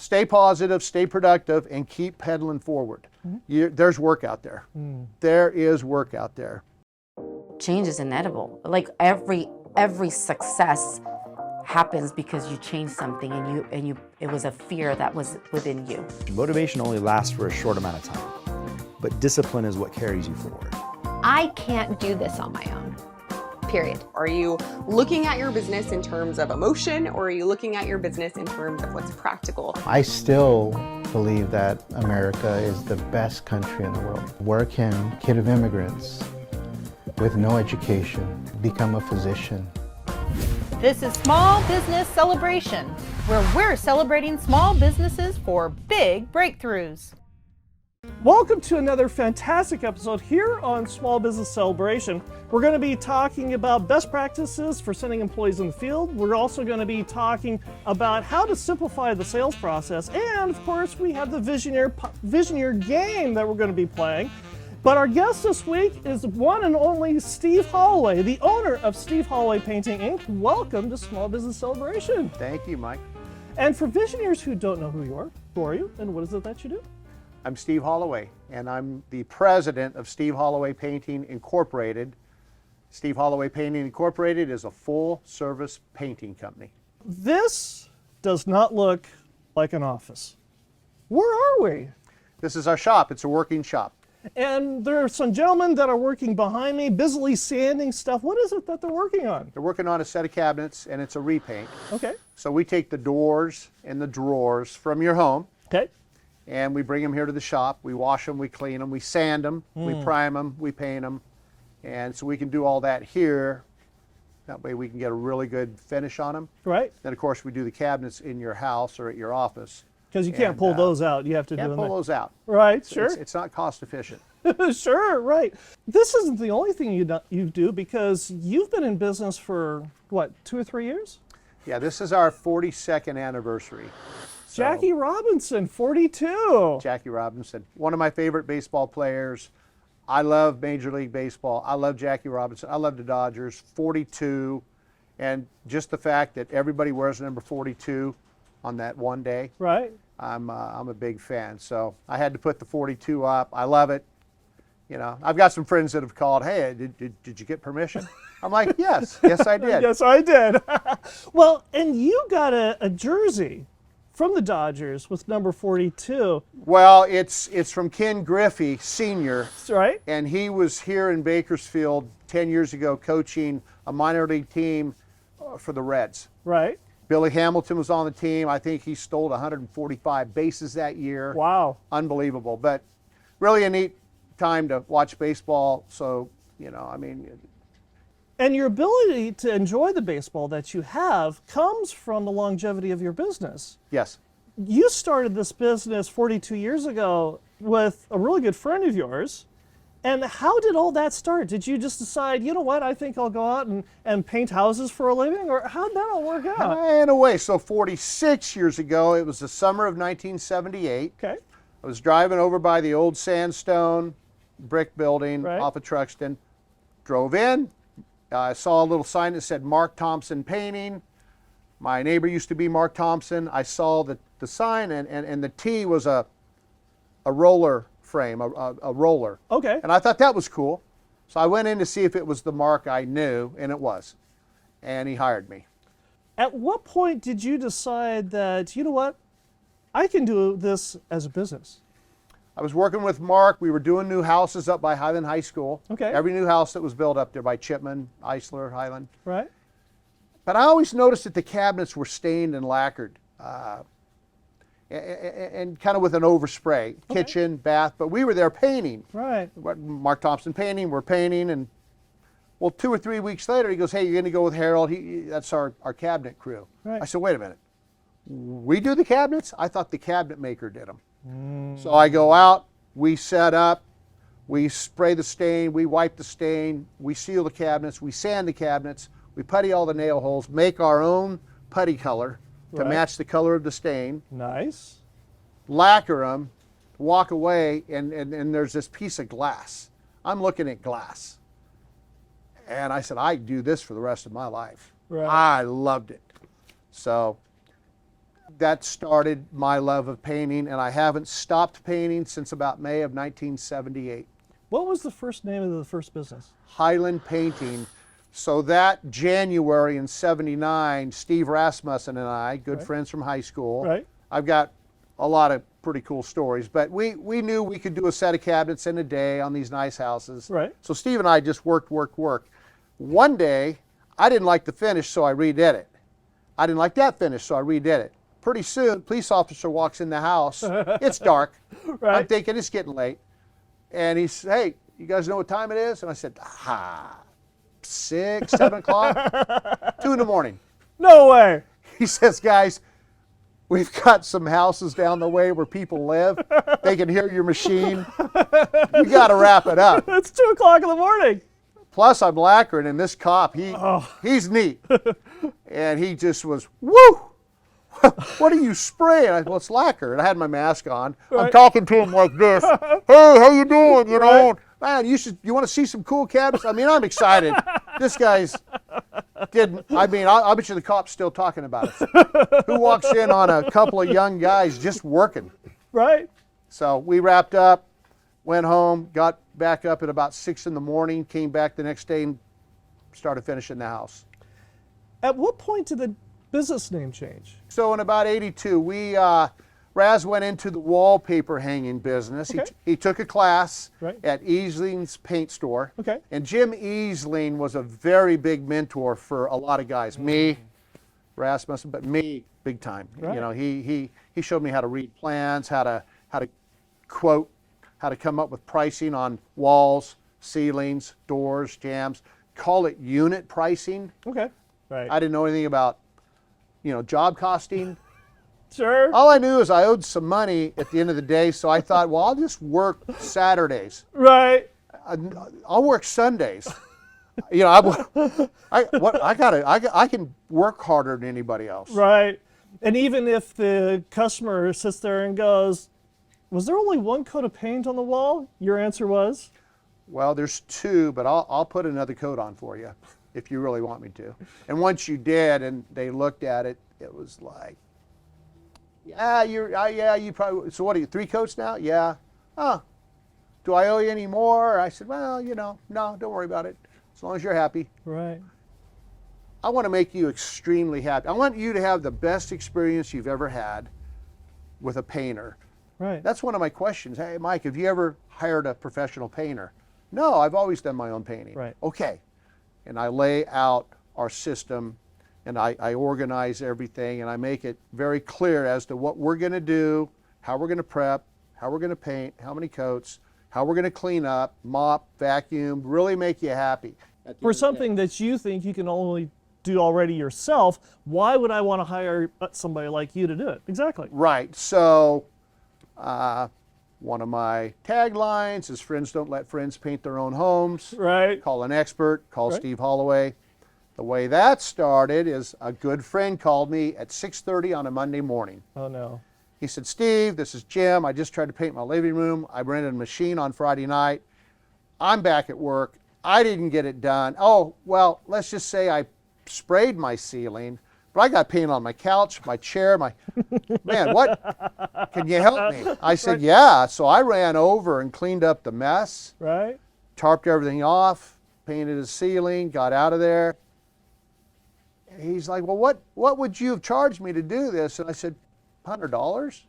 stay positive, stay productive, and keep pedaling forward. There's work out there. There is work out there. Change is inevitable. Like every success happens because you changed something and it was a fear that was within you. Motivation only lasts for a short amount of time, but discipline is what carries you forward. I can't do this on my own, period. Are you looking at your business in terms of emotion, or are you looking at your business in terms of what's practical? I still believe that America is the best country in the world. Where can kid of immigrants with no education become a physician? This is Small Business Celebration, where we're celebrating small businesses for big breakthroughs. Welcome to another fantastic episode here on Small Business Celebration. We're going to be talking about best practices for sending employees in the field. We're also going to be talking about how to simplify the sales process. And of course, we have the Visioneer Game that we're going to be playing. But our guest this week is one and only Steve Holloway, the owner of Steve Holloway Painting, Inc. Welcome to Small Business Celebration. Thank you, Mike. And for Visioneers who don't know who are you and what is it that you do? I'm Steve Holloway, and I'm the president of Steve Holloway Painting Incorporated. Steve Holloway Painting Incorporated is a full-service painting company. This does not look like an office. Where are we? This is our shop. It's a working shop. And there are some gentlemen that are working behind me, busily sanding stuff. What is it that they're working on? They're working on a set of cabinets, and it's a repaint. Okay. So we take the doors and the drawers from your home. Okay. And we bring them here to the shop. We wash them, we clean them, we sand them, we prime them, we paint them. And so we can do all that here. That way we can get a really good finish on them. Right. Then of course we do the cabinets in your house or at your office. Because you can't pull those out. You have to do them. Can't pull those out. Right, sure. It's not cost efficient. Sure, right. This isn't the only thing you do because you've been in business for, what, 2 or 3 years? Yeah, this is our 42nd anniversary. So, Jackie Robinson, 42. Jackie Robinson, one of my favorite baseball players. I love Major League Baseball. I love Jackie Robinson. I love the Dodgers, 42. And just the fact that everybody wears number 42 on that one day. Right. I'm a big fan. So I had to put the 42 up. I love it. You know, I've got some friends that have called, hey, did you get permission? I'm like, yes I did. Yes, I did. Well, and you got a jersey from the Dodgers with number 42. Well, it's from Ken Griffey, Sr. That's right. And he was here in Bakersfield 10 years ago coaching a minor league team for the Reds. Right. Billy Hamilton was on the team. I think he stole 145 bases that year. Wow. Unbelievable. But really a neat time to watch baseball. So, you know, I mean. And your ability to enjoy the baseball that you have comes from the longevity of your business. Yes. You started this business 42 years ago with a really good friend of yours. And how did all that start? Did you just decide, you know what, I think I'll go out and paint houses for a living? Or how did that all work out? In a way. So 46 years ago, it was the summer of 1978. Okay. I was driving over by the old sandstone brick building off of Truxton. Drove in. I saw a little sign that said Mark Thompson Painting. My neighbor used to be Mark Thompson. I saw the sign, and the T was a roller frame, a roller. Okay. And I thought that was cool. So I went in to see if it was the Mark I knew, and it was. And he hired me. At what point did you decide that, you know what, I can do this as a business? I was working with Mark. We were doing new houses up by Highland High School. Okay. Every new house that was built up there by Chipman, Eisler, Highland. Right. But I always noticed that the cabinets were stained and lacquered. And kind of with an overspray, kitchen, bath, but we were there painting. Right. Mark Thompson Painting, we're painting, and well, 2 or 3 weeks later, he goes, hey, you're going to go with Harold. That's our cabinet crew. Right. I said, wait a minute. We do the cabinets? I thought the cabinet maker did them. So I go out, we set up, we spray the stain, we wipe the stain, we seal the cabinets, we sand the cabinets, we putty all the nail holes, make our own putty color to match the color of the stain. Nice. Lacquer them, walk away, and there's this piece of glass. I'm looking at glass. And I said, I do this for the rest of my life. Right. I loved it. So that started my love of painting, and I haven't stopped painting since about May of 1978. What was the first name of the first business? Highland Painting. So that January in '79, Steve Rasmussen and I, good friends from high school. Right. I've got a lot of pretty cool stories, but we knew we could do a set of cabinets in a day on these nice houses. Right. So Steve and I just worked. One day, I didn't like the finish, so I redid it. I didn't like that finish, so I redid it. Pretty soon, police officer walks in the house. It's dark. Right. I'm thinking it's getting late. And he said, hey, you guys know what time it is? And I said, 6, 7 o'clock, 2 in the morning. No way. He says, guys, we've got some houses down the way where people live. They can hear your machine. You got to wrap it up. It's 2 o'clock in the morning. Plus, I'm lacquering, and this cop, he's neat. And he just was, woo! What are you spraying? I said, well, it's lacquer. And I had my mask on. Right. I'm talking to him like this. Hey, how you doing? You know, man, you want to see some cool cabinets? I mean, I'm excited. This guy's didn't. I mean, I'll bet you the cop's still talking about it. Who walks in on a couple of young guys just working? Right. So we wrapped up, went home, got back up at about 6 in the morning, came back the next day and started finishing the house. At what point did the business name change? So in about '82, Raz went into the wallpaper hanging business. Okay. He took a class Right. at Easling's paint store. Okay. And Jim Easling was a very big mentor for a lot of guys. Me, Rasmussen, but me big time. Right. You know, he showed me how to read plans, how to quote, how to come up with pricing on walls, ceilings, doors, jambs. Call it unit pricing. Okay. Right. I didn't know anything about, job costing. Sure. All I knew is I owed some money at the end of the day, so I thought, well, I'll just work Saturdays. Right. I'll work Sundays. I can work harder than anybody else. Right. And even if the customer sits there and goes, was there only one coat of paint on the wall? Your answer was? Well, there's 2, but I'll put another coat on for you if you really want me to. And once you did, and they looked at it, it was like, you probably. So what are you? 3 coats now? Yeah. Oh, do I owe you any more? I said, well, no, don't worry about it. As long as you're happy. Right. I want to make you extremely happy. I want you to have the best experience you've ever had with a painter. Right. That's one of my questions. Hey, Mike, have you ever hired a professional painter? No, I've always done my own painting. Right. Okay. And I lay out our system, and I organize everything, and I make it very clear as to what we're going to do, how we're going to prep, how we're going to paint, how many coats, how we're going to clean up, mop, vacuum, really make you happy. For something that you think you can only do already yourself, why would I want to hire somebody like you to do it? Exactly. Right. So one of my taglines is friends don't let friends paint their own homes. Right. Call an expert, call Right. Steve Holloway. The way that started is a good friend called me at 6:30 on a Monday morning. Oh, no. He said, Steve, this is Jim. I just tried to paint my living room. I rented a machine on Friday night. I'm back at work. I didn't get it done. Oh, well, let's just say I sprayed my ceiling, but I got paint on my couch, my chair, man, what? Can you help me? I said, yeah. So I ran over and cleaned up the mess, Right. tarped everything off, painted the ceiling, got out of there. He's like, well, what would you have charged me to do this? And I said, $100.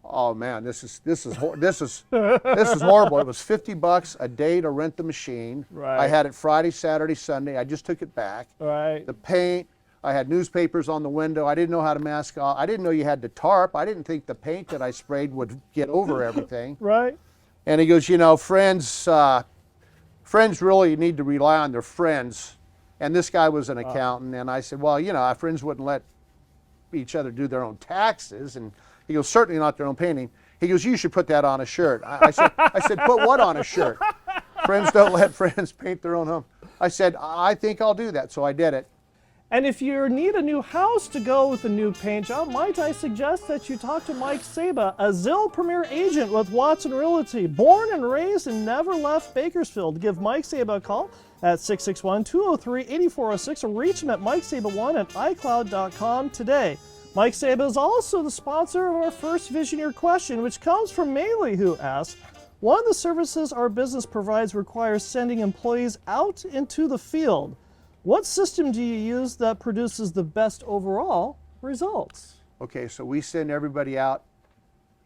Oh man, this is horrible. It was $50 a day to rent the machine. Right. I had it Friday, Saturday, Sunday. I just took it back. Right. The paint, I had newspapers on the window. I didn't know how to mask off. I didn't know you had to tarp. I didn't think the paint that I sprayed would get over everything. Right. And he goes, friends really need to rely on their friends. And this guy was an accountant, and I said, well, our friends wouldn't let each other do their own taxes. And he goes, certainly not their own painting. He goes, you should put that on a shirt. I said, put what on a shirt? Friends don't let friends paint their own home. I said, I think I'll do that. So I did it. And if you need a new house to go with a new paint job, might I suggest that you talk to Mike Saba, a Zillow Premier agent with Watson Realty, born and raised and never left Bakersfield. Give Mike Saba a call at 661-203-8406 or reach him at mikesaba1@icloud.com today. Mike Saba is also the sponsor of our first Visioneer question, which comes from Maylee, who asks, one of the services our business provides requires sending employees out into the field. What system do you use that produces the best overall results? Okay, so we send everybody out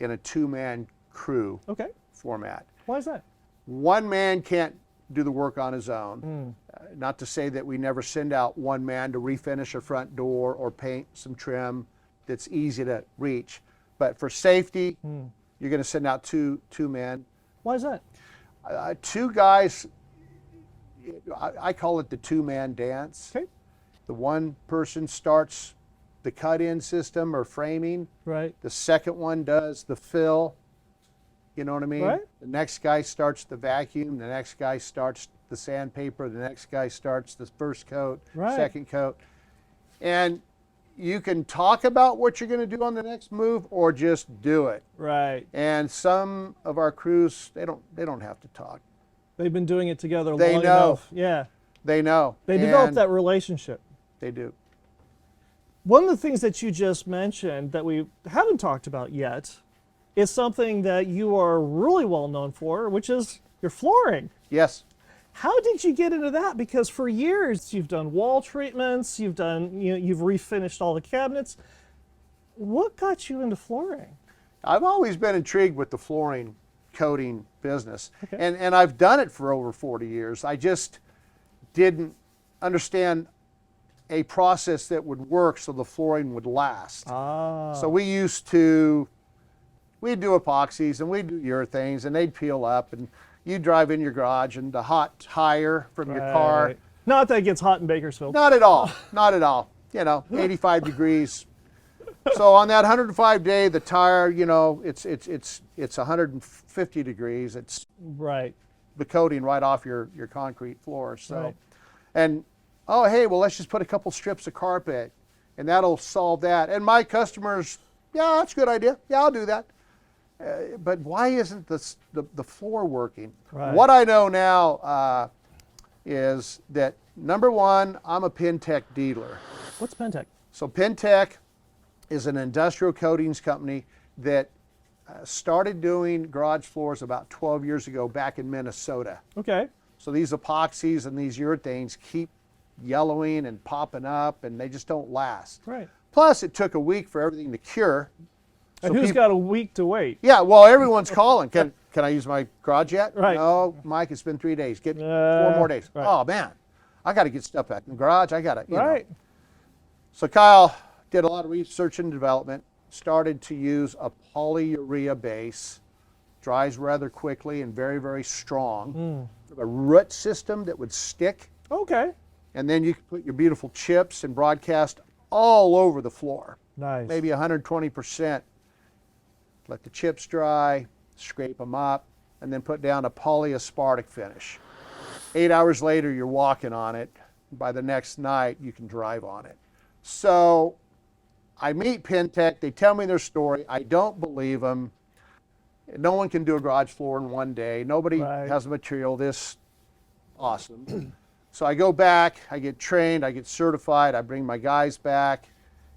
in a two-man crew Okay. format. Why is that? One man can't do the work on his own. Not to say that we never send out one man to refinish a front door or paint some trim that's easy to reach. But for safety, you're going to send out two men. Why is that? Two guys, I call it the two-man dance. Okay. The one person starts the cut-in system or framing. Right. The second one does the fill. You know what I mean? Right. The next guy starts the vacuum. The next guy starts the sandpaper. The next guy starts the first coat, Right. second coat. And you can talk about what you're going to do on the next move or just do it. Right. And some of our crews, they don't have to talk. They've been doing it together They long know. enough. Yeah. They know. They developed And that relationship. They do. One of the things that you just mentioned that we haven't talked about yet is something that you are really well known for, which is your flooring. Yes. How did you get into that? Because for years you've done wall treatments, you've refinished all the cabinets. What got you into flooring? I've always been intrigued with the flooring coating business. Okay. And I've done it for over 40 years. I just didn't understand a process that would work so the flooring would last. So we'd do epoxies and we'd do urethanes and they'd peel up and you drive in your garage and the hot tire from your car. Right. Not that it gets hot in Bakersfield. Not at all. Not at all. 85 degrees. So on that 105 day, the tire, it's 150 degrees. It's Right. the coating right off your concrete floor. So, Right. and hey, well, let's just put a couple strips of carpet, and that'll solve that. And my customers, yeah, that's a good idea. Yeah, I'll do that. But why isn't the floor working? Right. What I know now is that number one, I'm a Pentec dealer. What's Pentec? So Pentec is an industrial coatings company that started doing garage floors about 12 years ago back in Minnesota. Okay. So these epoxies and these urethanes keep yellowing and popping up and they just don't last. Right. Plus it took a week for everything to cure. And So who's people- got a week to wait? Yeah, well, everyone's calling. Can I use my garage yet? Right. No, Mike, it's been 3 days. Get 4 more days. right. Oh, man, I got to get stuff back in the garage. I got to, Right. So Kyle did a lot of research and development, started to use a polyurea base, dries rather quickly and very, very strong. A root system that would stick, Okay. and then you could put your beautiful chips and broadcast all over the floor, Nice. maybe 120%. Let the chips dry, scrape them up, and then put down a polyaspartic finish. 8 hours later, you're walking on it. By the next night, you can drive on it. So I meet Pentec. They tell me their story. I don't believe them. No one can do a garage floor in one day. Nobody Right. has the material this awesome. So I go back, I get trained, I get certified, I bring my guys back,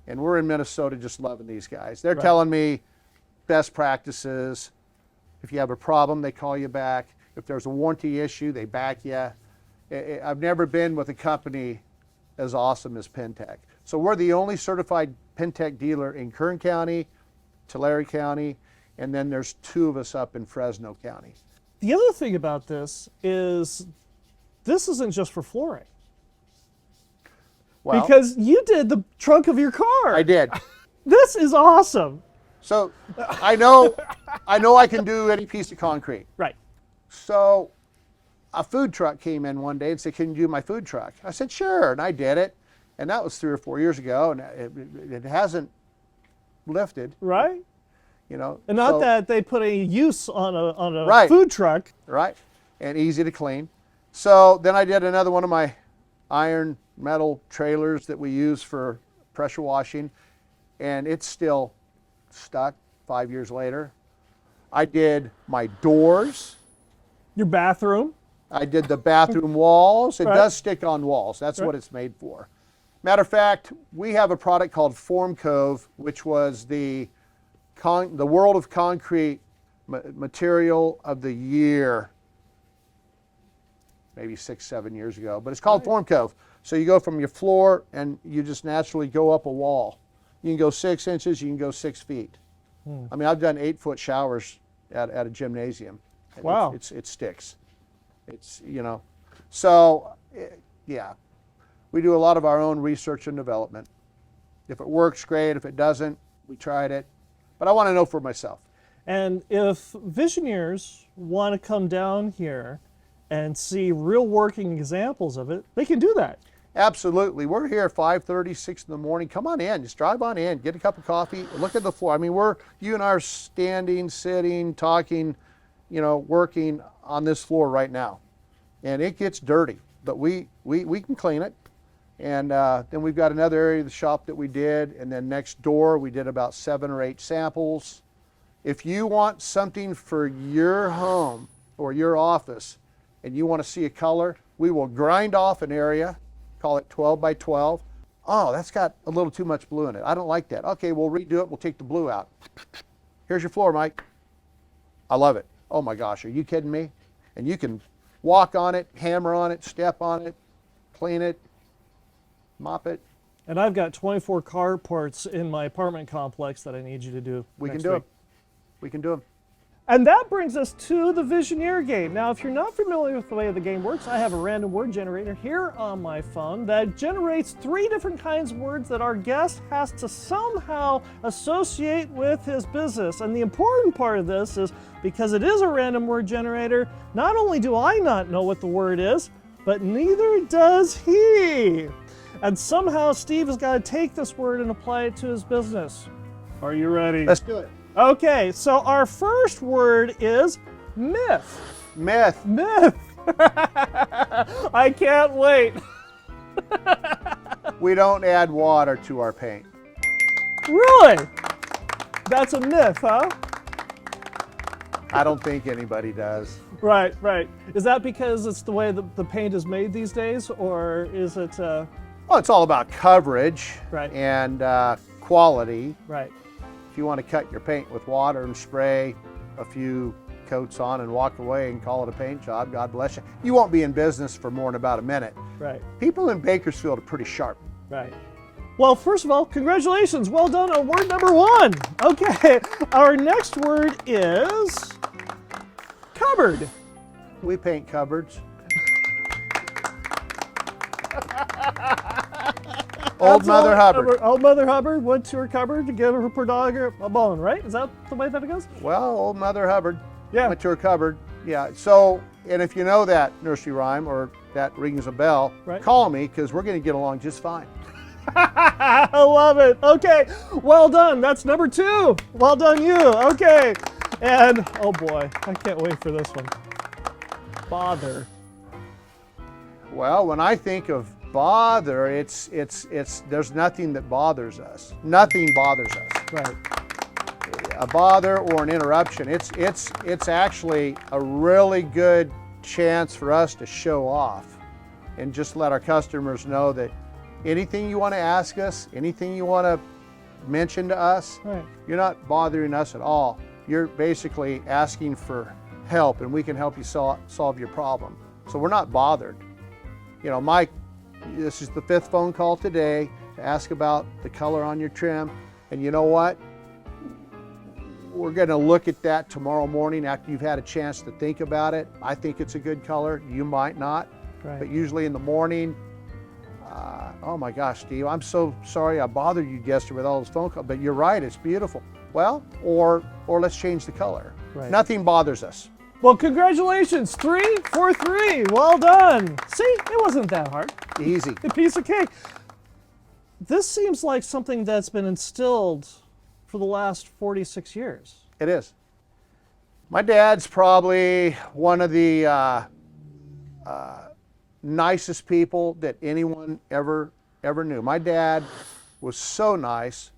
and we're in Minnesota just loving these guys. They're Right. telling me best practices. If you have a problem, they call you back. If there's a warranty issue, they back you. I've never been with a company as awesome as Pentec. So we're the only certified Pentec dealer in Kern County, Tulare County, and then there's 2 of us up in Fresno County. The other thing about this is this isn't just for flooring. Well, Because you did the trunk of your car. I did. This is awesome. So I know I can do any piece of concrete. Right. So a food truck came in one day and said, "Can you do my food truck?" I said, "Sure," and I did it. And that was 3 or 4 years ago, and it hasn't lifted, Right. And not so- that they put a use on a Right. food truck. right, and easy to clean. So then I did another one of my iron metal trailers that we use for pressure washing, and it's still stuck 5 years later. I did my doors. Your bathroom. I did the bathroom walls. It Right. does stick on walls. That's Right. what it's made for. Matter of fact, we have a product called Form Cove, which was the World of Concrete Material of the Year, maybe 6-7 years ago. But it's called Form Cove. So you go from your floor and you just naturally go up a wall. You can go 6 inches, you can go 6 feet. I mean, I've done 8-foot showers at a gymnasium. Wow. It sticks. It's, you know, so yeah, we do a lot of our own research and development. If it works, great. If it doesn't, we tried it. But I want to know for myself. And if Visioneers want to come down here and see real working examples of it, they can do that. Absolutely. We're here at 5:30, 6 in the morning. Come on in. Just drive on in. Get a cup of coffee. Look at the floor. I mean, you and I are standing, sitting, talking, you know, working on this floor right now. And it gets dirty, but we can clean it. And then we've got another area of the shop that we did. And then next door, we did about 7 or 8 samples. If you want something for your home or your office and you want to see a color, we will grind off an area, call it 12 by 12. Oh, that's got a little too much blue in it. I don't like that. Okay, we'll redo it. We'll take the blue out. Here's your floor, Mike. I love it. Oh my gosh, are you kidding me? And you can walk on it, hammer on it, step on it, clean it, mop it. And I've got 24 carports in my apartment complex that I need you to do. We can next do week. them. We can do them. And that brings us to the Visioneer game. Now, if you're not familiar with the way the game works, I have a random word generator here on my phone that generates 3 different kinds of words that our guest has to somehow associate with his business. And the important part of this is because it is a random word generator, not only do I not know what the word is, but neither does he. And somehow Steve has got to take this word and apply it to his business. Are you ready? Let's do it. Okay, so our first word is myth. Myth. Myth. I can't wait. We don't add water to our paint. Really? That's a myth, huh? I don't think anybody does. Right, right. Is that because it's the way the paint is made these days, or is it... Well, it's all about coverage Right. and quality. Right. If you want to cut your paint with water and spray a few coats on and walk away and call it a paint job, God bless you. You won't be in business for more than about a minute. Right, People in Bakersfield are pretty sharp. right. Well, first of all, congratulations. Well done on word number 1. Okay, our next word is cupboard. We paint cupboards. Old Mother Hubbard. Old Mother Hubbard went to her cupboard to give her dog a bone, right? Is that the way that it goes? Well, Old Mother Hubbard Yeah. went to her cupboard. Yeah, so, and if you know that nursery rhyme or that rings a bell, Right. call me because we're going to get along just fine. I love it. Okay, well done. That's number 2. Well done, you. Okay, and oh boy, I can't wait for this one. Bother. Well, when I think of bother, it's there's nothing that bothers us. Nothing bothers us. Right. A bother or an interruption. It's actually a really good chance for us to show off and just let our customers know that anything you want to ask us, anything you want to mention to us, Right. you're not bothering us at all. You're basically asking for help and we can help you solve your problem. So we're not bothered. You know, Mike, this is the 5th phone call today to ask about the color on your trim. And you know what? We're going to look at that tomorrow morning after you've had a chance to think about it. I think it's a good color. You might not. Right. But usually in the morning, oh my gosh, Steve, I'm so sorry I bothered you yesterday with all those phone calls. But you're right, it's beautiful. Well, or let's change the color. Right. Nothing bothers us. Well, congratulations. 3 for 3. Well done. See, it wasn't that hard. Easy. A piece of cake. This seems like something that's been instilled for the last 46 years. It is. My dad's probably one of the nicest people that anyone ever knew. My dad was so nice,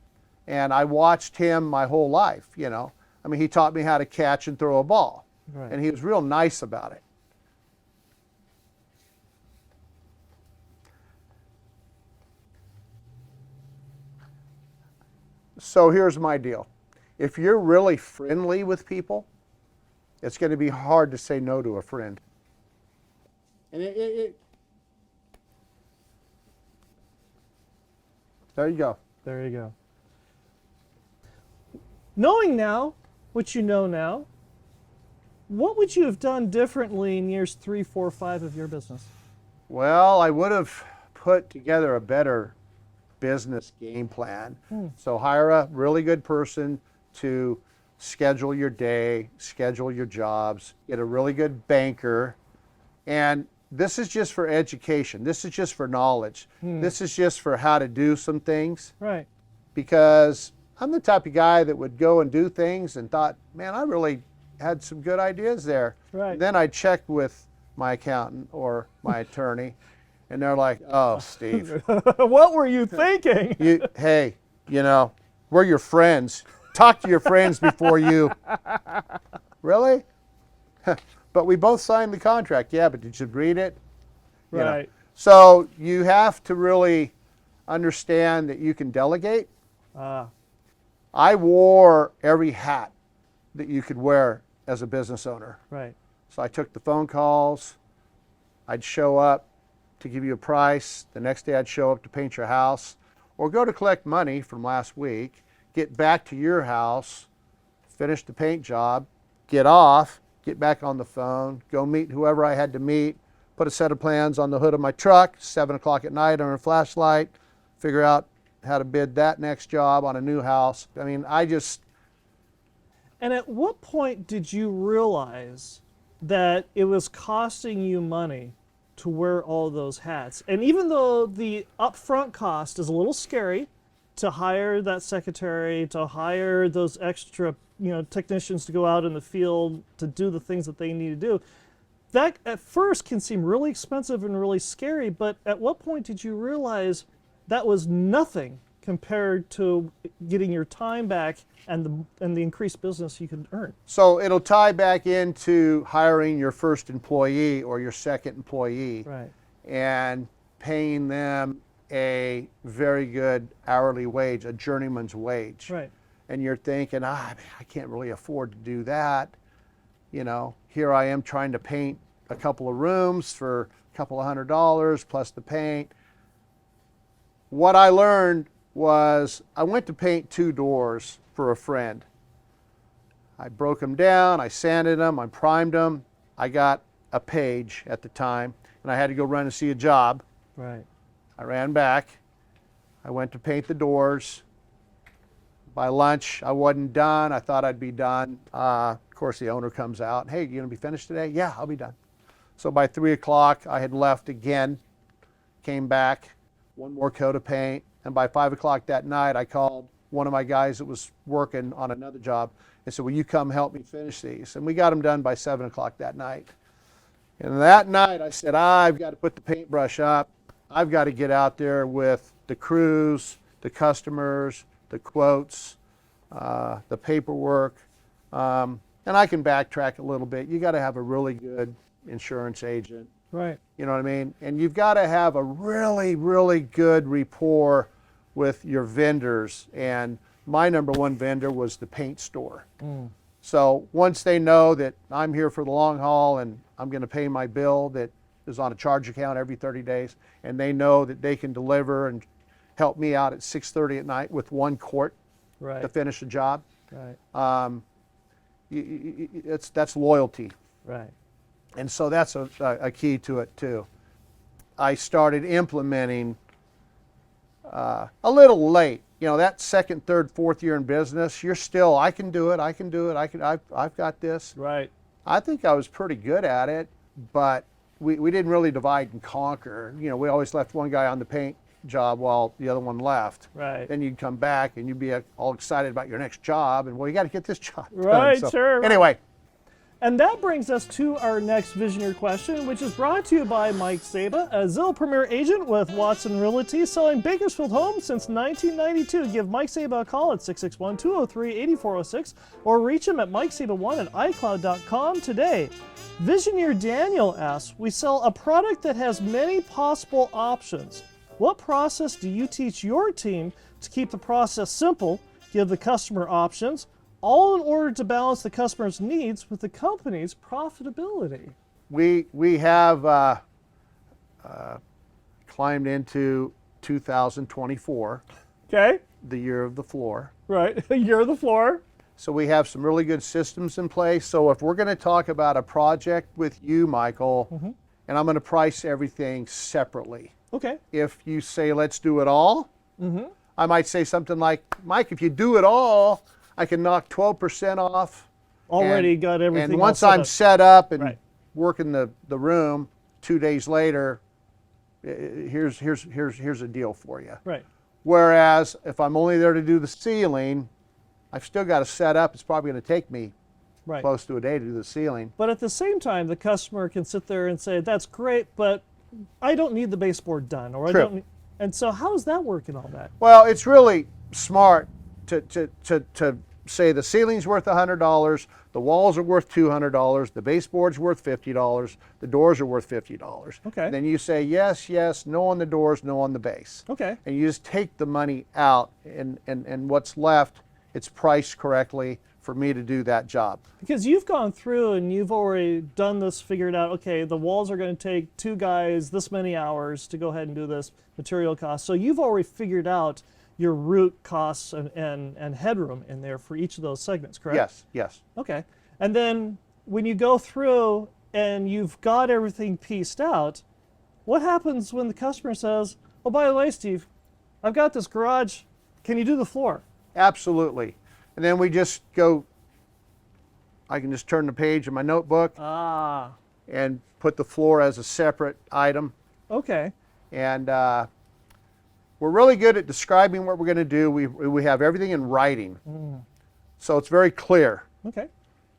and I watched him my whole life, you know. I mean, he taught me how to catch and throw a ball. Right. And he was real nice about it. So here's my deal. If you're really friendly with people, it's going to be hard to say no to a friend. And there you go. There you go. Knowing now what you know now, what would you have done differently in years 3, 4, 5 of your business? Well, I would have put together a better business game plan. So hire a really good person to schedule your day, schedule your jobs, get a really good banker. And this is just for education. This is just for knowledge. This is just for how to do some things. Right. Because I'm the type of guy that would go and do things and thought, man, I really had some good ideas there. Right. Then I checked with my accountant or my attorney, and they're like, oh, Steve. What were you thinking? Hey, we're your friends. Talk to your friends before you. Really? But we both signed the contract. Yeah, but did you read it? Right. So you have to really understand that you can delegate. I wore every hat that you could wear as a business owner. Right. So I took the phone calls. I'd show up to give you a price. The next day I'd show up to paint your house or go to collect money from last week, get back to your house, finish the paint job, get off, get back on the phone, go meet whoever I had to meet, put a set of plans on the hood of my truck, 7 o'clock at night under a flashlight, figure out how to bid that next job on a new house. I mean, And at what point did you realize that it was costing you money to wear all those hats? And even though the upfront cost is a little scary to hire that secretary, to hire those extra, technicians to go out in the field to do the things that they need to do, that at first can seem really expensive and really scary, but at what point did you realize that was nothing compared to getting your time back and the increased business you could earn? So it'll tie back into hiring your first employee or your second employee, Right. and paying them a very good hourly wage, a journeyman's wage. Right. And you're thinking, I can't really afford to do that. Here I am trying to paint a couple of rooms for a couple of $100 plus the paint. What I learned was I went to paint 2 doors for a friend. I broke them down, I sanded them, I primed them. I got a page at the time, and I had to go run and see a job. Right. I ran back. I went to paint the doors. By lunch, I wasn't done. I thought I'd be done. Of course, the owner comes out. Hey, you going to be finished today? Yeah, I'll be done. So by 3 o'clock, I had left again, came back, one more coat of paint, and by 5 o'clock that night, I called one of my guys that was working on another job and said, will you come help me finish these? And we got them done by 7 o'clock that night. And that night, I said, I've got to put the paintbrush up. I've got to get out there with the crews, the customers, the quotes, the paperwork. And I can backtrack a little bit. You got to have a really good insurance agent. Right. You know what I mean? And you've got to have a really, really good rapport with your vendors. And my number one vendor was the paint store. So once they know that I'm here for the long haul and I'm going to pay my bill that is on a charge account every 30 days, and they know that they can deliver and help me out at 6:30 at night with 1 quart Right. to finish a job, Right. that's loyalty. Right. And so that's a key to it too. I started implementing a little late. That second, third, fourth year in business, you're still, I can do it, I've got this. Right. I think I was pretty good at it, but we didn't really divide and conquer. We always left one guy on the paint job while the other one left. Right. Then you'd come back and you'd be all excited about your next job, and well, you got to get this job done. Right, So, sure. Anyway. And that brings us to our next Visioneer question, which is brought to you by Mike Saba, a Zillow Premier agent with Watson Realty, selling Bakersfield homes since 1992. Give Mike Saba a call at 661-203-8406 or reach him at mikesaba1 at iCloud.com today. Visioneer Daniel asks, we sell a product that has many possible options. What process do you teach your team to keep the process simple, give the customer options, all in order to balance the customer's needs with the company's profitability. We have climbed into 2024, Okay, the year of the floor. right. You're the floor. So we have some really good systems in place. So if we're going to talk about a project with you, Michael, and I'm going to price everything separately. Okay. If you say, let's do it all, I might say something like, Mike, if you do it all, I can knock 12% off. Already and- got everything. And all once set I'm up. set up and Right. working the room, 2 days later, here's a deal for you. Right. Whereas if I'm only there to do the ceiling, I've still got to set up. It's probably going to take me Right. close to a day to do the ceiling. But at the same time, the customer can sit there and say, "That's great, but I don't need the baseboard done," or True. "I don't." And so, how does that work in all that? Well, it's really smart to say the ceiling's worth $100, the walls are worth $200, the baseboard's worth $50, the doors are worth $50. Okay. Then you say yes, yes, no on the doors, no on the base. Okay. And you just take the money out, and what's left, it's priced correctly for me to do that job. Because you've gone through and you've already done this, figured out, okay, the walls are going to take 2 guys this many hours to go ahead and do this material cost. So you've already figured out your root costs and headroom in there for each of those segments, correct? Yes, yes. Okay. And then when you go through and you've got everything pieced out, what happens when the customer says, "Oh, by the way, Steve, I've got this garage. Can you do the floor?" Absolutely. And then we just go, I can just turn the page in my notebook Ah, and put the floor as a separate item. okay. And we're really good at describing what we're going to do. We have everything in writing. So it's very clear. Okay.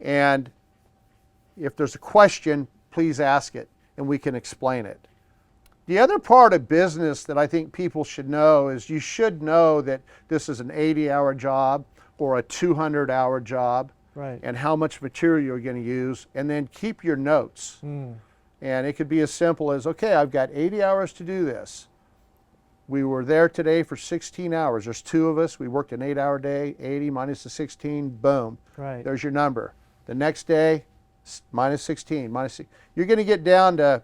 And if there's a question, please ask it and we can explain it. The other part of business that I think people should know is you should know that this is an 80-hour job or a 200-hour job, Right. and how much material you're going to use, and then keep your notes. And it could be as simple as, okay, I've got 80 hours to do this. We were there today for 16 hours. There's 2 of us. We worked an 8-hour day, 80 minus the 16, boom. Right. There's your number. The next day, minus 16, minus 6. You're going to get down to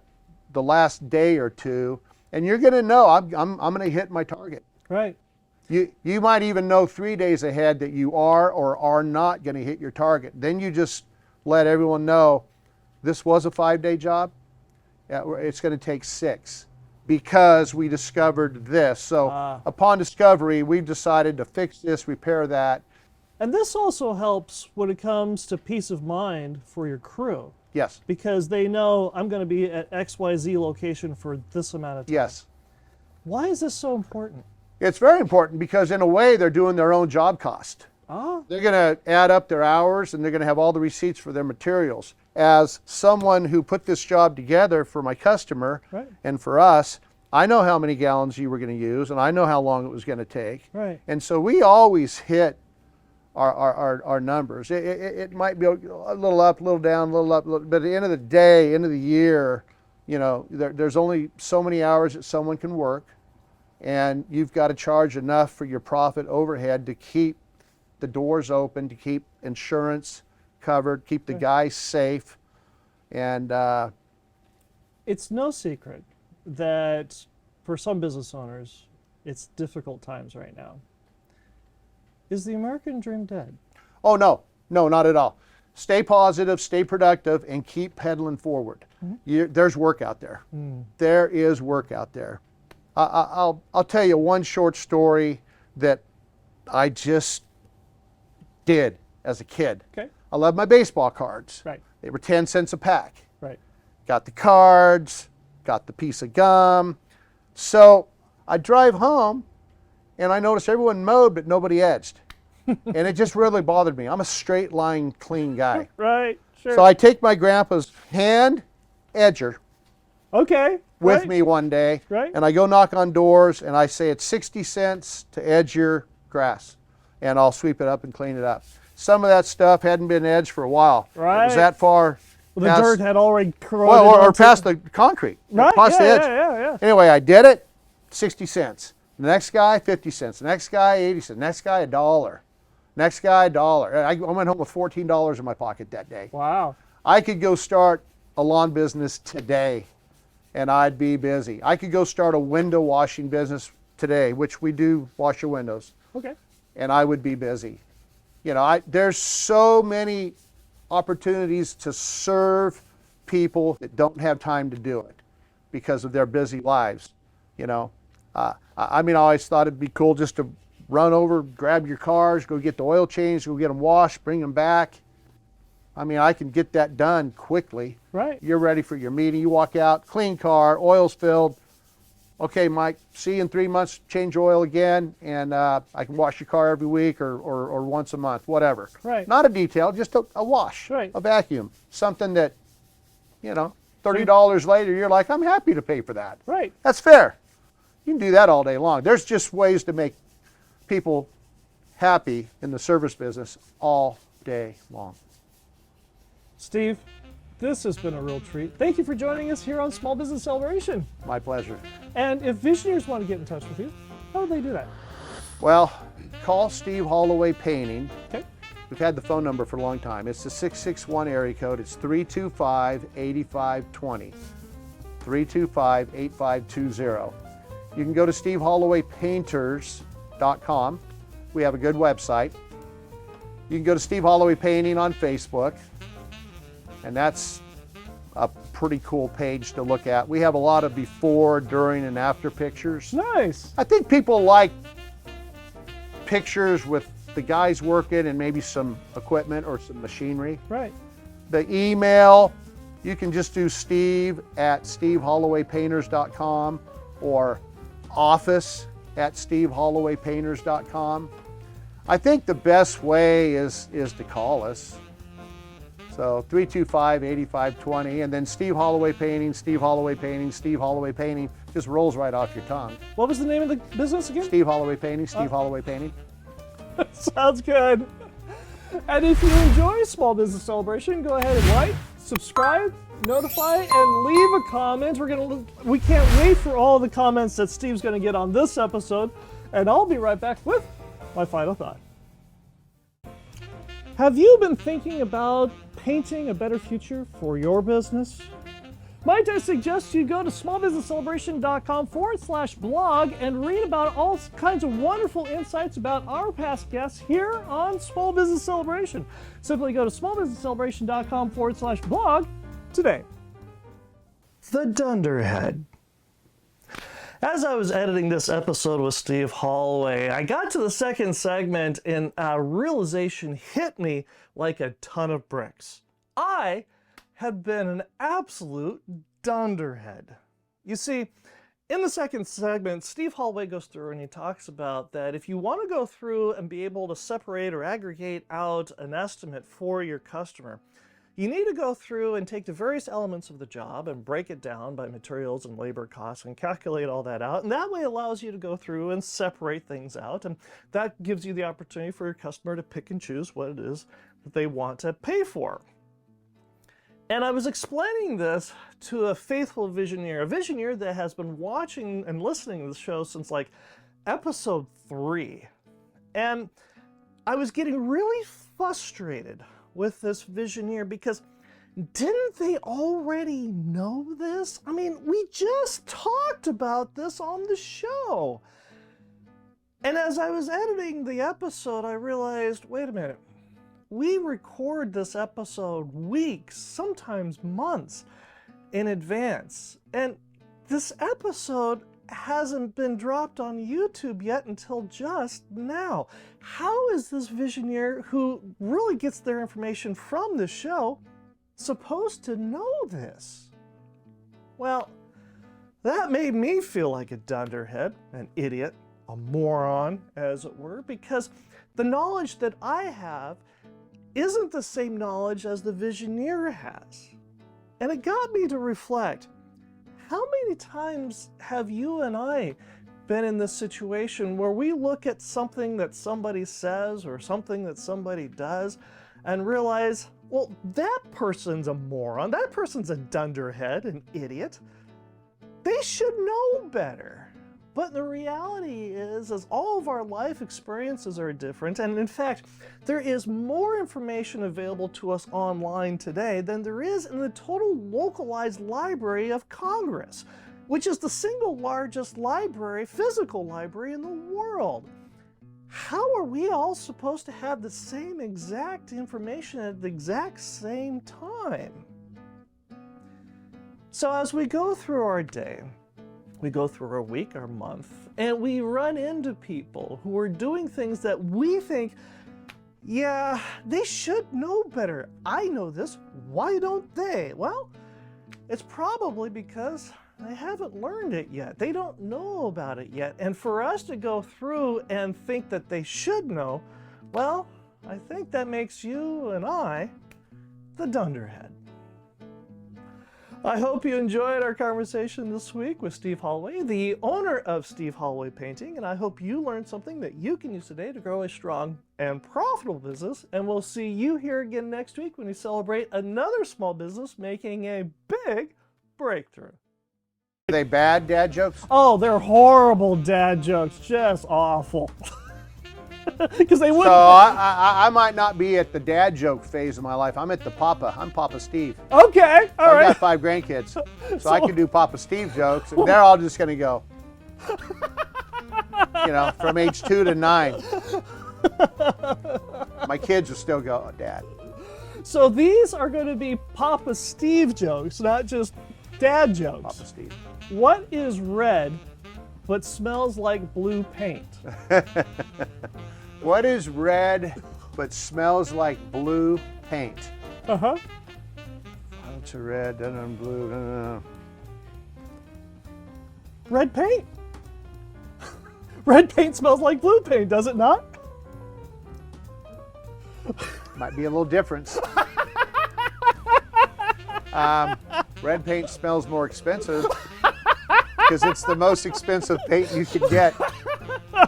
the last day or 2, and you're going to know I'm going to hit my target. Right. You might even know 3 days ahead that you are or are not going to hit your target. Then you just let everyone know this was a 5-day job. It's going to take 6 because we discovered this. So upon discovery, we've decided to fix this, repair that. And this also helps when it comes to peace of mind for your crew, Yes, because they know I'm going to be at XYZ location for this amount of time. yes. Why is this so important? It's very important because in a way they're doing their own job cost. Ah, They're going to add up their hours and they're going to have all the receipts for their materials. As someone who put this job together for my customer Right. and for us, I know how many gallons you were going to use and I know how long it was going to take. right. And so we always hit our numbers. It might be a little up, a little down, a little up, but at the end of the day, end of the year, you know, there's only so many hours that someone can work, and you've got to charge enough for your profit overhead to keep the doors open, to keep insurance covered, keep the guys safe, and It's no secret that for some business owners, it's difficult times right now. Is the American dream dead? oh no, not at all. Stay positive, stay productive, and keep pedaling forward. There's work out there. There is work out there. I'll tell you one short story that I just did as a kid. Okay. I love my baseball cards. Right. They were 10 cents a pack. Right. Got the cards, got the piece of gum. So I drive home and I noticed everyone mowed but nobody edged. And it just really bothered me. I'm a straight line, clean guy. Right. Sure. So I take my grandpa's hand edger okay. with right. me one day, Right. and I go knock on doors and I say it's 60 cents to edge your grass, and I'll sweep it up and clean it up. Some of that stuff hadn't been edged for a while. It Right. was that far Well, the past, dirt had already corroded. well, or onto- past the concrete, Right. past the Yeah, edge. yeah. Anyway, I did it, 60 cents. The next guy, 50 cents. The next guy, 80 cents. The next guy, $1. Next guy, $1. I went home with $14 in my pocket that day. Wow. I could go start a lawn business today and I'd be busy. I could go start a window washing business today, which we do wash your windows, Okay. and I would be busy. You know, there's so many opportunities to serve people that don't have time to do it because of their busy lives. You know, I mean, I always thought it'd be cool just to run over, grab your cars, go get the oil changed, go get them washed, bring them back. I mean, I can get that done quickly. Right. You're ready for your meeting. You walk out, clean car, oil's filled. Okay, Mike, see you in 3 months, change oil again, and I can wash your car every week or once a month, whatever. Right. Not a detail, just a wash, Right. a vacuum, something that, you know, $30 later, you're like, I'm happy to pay for that. Right. That's fair. You can do that all day long. There's just ways to make people happy in the service business all day long. Steve, this has been a real treat. Thank you for joining us here on Small Business Celebration. My pleasure. And if Visioneers want to get in touch with you, how do they do that? Well, call Steve Holloway Painting. Okay. We've had the phone number for a long time. It's the 661 area code. It's 325-8520. 325-8520. You can go to stevehollowaypainters.com. We have a good website. You can go to Steve Holloway Painting on Facebook, and that's a pretty cool page to look at. We have a lot of before, during, and after pictures. Nice. I think people like pictures with the guys working and maybe some equipment or some machinery. Right. The email, you can just do steve@stevehollowaypainters.com or office@stevehollowaypainters.com. I think the best way is to call us. So 325-8520, and then Steve Holloway Painting, Steve Holloway Painting, Steve Holloway Painting, just rolls right off your tongue. What was the name of the business again? Steve Holloway Painting, Steve Holloway Painting. Sounds good. And if you enjoy Small Business Celebration, go ahead and like, subscribe, notify, and leave a comment. We can't wait for all the comments that Steve's going to get on this episode, and I'll be right back with my final thought. Have you been thinking about painting a better future for your business? Might I suggest you go to smallbusinesscelebration.com/blog and read about all kinds of wonderful insights about our past guests here on Small Business Celebration. Simply go to smallbusinesscelebration.com/blog today. The Dunderhead. As I was editing this episode with Steve Holloway, I got to the second segment and a realization hit me like a ton of bricks. I had been an absolute dunderhead. You see, in the second segment, Steve Holloway goes through and he talks about that if you want to go through and be able to separate or aggregate out an estimate for your customer, you need to go through and take the various elements of the job and break it down by materials and labor costs and calculate all that out. And that way allows you to go through and separate things out. And that gives you the opportunity for your customer to pick and choose what it is that they want to pay for. And I was explaining this to a faithful Visioneer, a Visioneer that has been watching and listening to the show since like episode 3. And I was getting really frustrated with this Visioneer because didn't they already know this? I mean, we just talked about this on the show. And as I was editing the episode, I realized, wait a minute, we record this episode weeks, sometimes months in advance. And this episode hasn't been dropped on YouTube yet until just now. How is this Visioneer, who really gets their information from this show, supposed to know this? Well, that made me feel like a dunderhead, an idiot, a moron, as it were, because the knowledge that I have isn't the same knowledge as the Visioneer has. And it got me to reflect, how many times have you and I been in this situation where we look at something that somebody says or something that somebody does and realize, well, that person's a moron, that person's a dunderhead, an idiot. They should know better. But the reality is all of our life experiences are different, and in fact, there is more information available to us online today than there is in the total localized Library of Congress, which is the single largest library, physical library in the world. How are we all supposed to have the same exact information at the exact same time? So as we go through our day, we go through our week, our month, and we run into people who are doing things that we think, yeah, they should know better. I know this. Why don't they? Well, it's probably because they haven't learned it yet. They don't know about it yet. And for us to go through and think that they should know, well, I think that makes you and I the Dunderhead. I hope you enjoyed our conversation this week with Steve Holloway, the owner of Steve Holloway Painting, and I hope you learned something that you can use today to grow a strong and profitable business. And we'll see you here again next week when we celebrate another small business making a big breakthrough. Are they bad dad jokes? Oh, they're horrible dad jokes, just awful. Because they wouldn't. So I might not be at the dad joke phase of my life. I'm at the Papa. I'm Papa Steve. Okay, all I've right. got 5 grandkids, so I can do Papa Steve jokes, and they're all just going to go, you know, from age 2 to 9. My kids will still go, oh, Dad. So these are going to be Papa Steve jokes, not just dad jokes. Papa Steve. What is red but smells like blue paint? What is red but smells like blue paint? Uh-huh. What's a red, then blue, no. Red paint. Red paint smells like blue paint, does it not? Might be a little difference. Red paint smells more expensive because it's the most expensive paint you can get,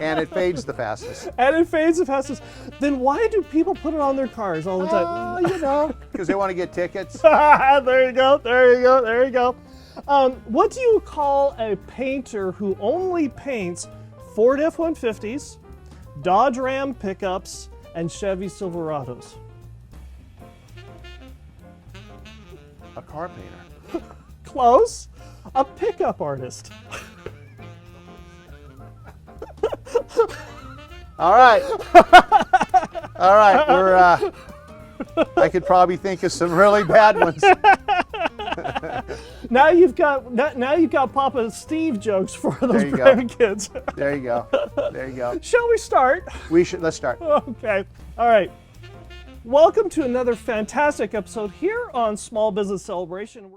and it fades the fastest. And it fades the fastest. Then why do people put it on their cars all the time? You know, because they want to get tickets. There you go, there you go, there you go. What do you call a painter who only paints Ford F-150s, Dodge Ram pickups, and Chevy Silverados? A car painter. Close. A pickup artist. All right. All right. We're. I could probably think of some really bad ones. Now you've got Papa Steve jokes for those There you go. grandkids. There you go. There you go. Shall we start? We should. Let's start. Okay. All right. Welcome to another fantastic episode here on Small Business Celebration.